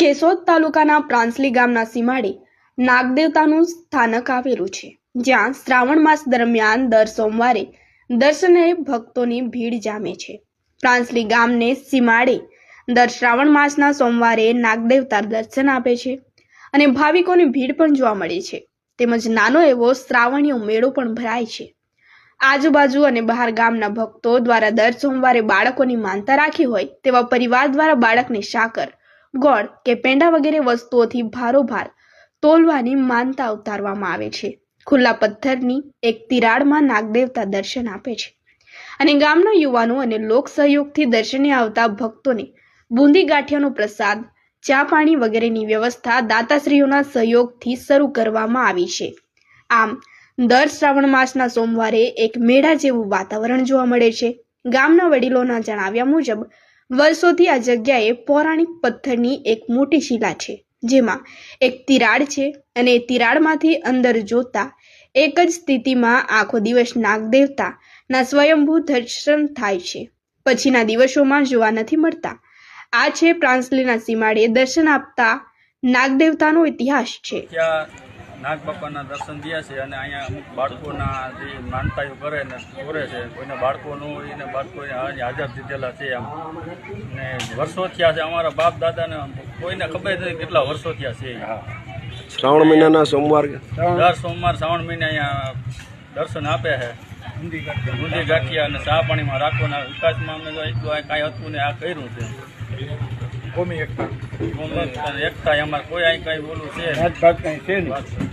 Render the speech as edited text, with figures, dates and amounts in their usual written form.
કેશોદ તાલુકાના પ્રાંસલી ગામના સીમાડે નાગદેવતાનું સ્થાનક આવેલું છે, જ્યાં શ્રાવણ માસ દરમિયાન દર સોમવારે દર્શને ભક્તોની ભીડ જામે છે. પ્રાંસલી ગામને સીમાડે દર શ્રાવણ માસના સોમવારે નાગદેવતા દર્શન આપે છે અને ભાવિકોની ભીડ પણ જોવા મળે છે. તેમજ નાનો એવો શ્રાવણીયો મેળો પણ ભરાય છે. આજુબાજુ અને બહાર ગામના ભક્તો દ્વારા દર સોમવારે બાળકોની માનતા રાખી હોય તેવા પરિવાર દ્વારા બાળકને સાકર, ગોળ કે પેંડા વગેરે વસ્તુઓથી ભારોભાર તોલવાની માનતા ઉતારવામાં આવે છે. ખુલ્લા પથ્થરની એક તિરાડમાં નાગદેવતા દર્શન આપે છે અને ગામના યુવાનો અને લોક સહયોગથી દર્શને આવતા ભક્તોને બુંદી ગાંઠિયાનો પ્રસાદ, ચા પાણી વગેરેની વ્યવસ્થા દાતાશ્રીઓના સહયોગથી શરૂ કરવામાં આવી છે. આમ દર શ્રાવણ માસના સોમવારે એક મેળા જેવું વાતાવરણ જોવા મળે છે. ગામના વડીલોના જણાવ્યા મુજબ વર્ષોથી આ જગ્યાએ પૌરાણિક પથ્થરની એક મોટી શિલા છે, જેમાં એક તિરાડ છે અને એ તિરાડમાંથી અંદર જોતા એક જ સ્થિતિમાં આખો દિવસ નાગદેવતાના સ્વયંભૂ દર્શન થાય છે. પછીના દિવસોમાં જોવા નથી મળતા. આ છે પ્રાંસલીના સીમાડે દર્શન આપતા નાગદેવતાનો ઇતિહાસ છે. નાગ બાપાના દર્શન થયા છે અને અહીંયા અમુક બાળકોના જે માનતાઓ કરે ને કરે છે, કોઈને બાળકોનું એને બાળકો હાજર દીધેલા છે એમ, ને વર્ષો થયા છે. અમારા બાપ દાદાને કોઈને ખબર નથી કેટલા વર્ષો થયા છે. શ્રાવણ મહિનાના સોમવાર દર સોમવાર શ્રાવણ મહિને અહીંયા દર્શન આપે છે. બુંદી ગાંઠિયા અને ચા પાણીમાં રાખવાના વિકાસમાં અમે એટલું કાંઈ હતું ને આ કર્યું છે. કોમી એકતા અમારે કોઈ અહીં કાંઈ બોલું છે.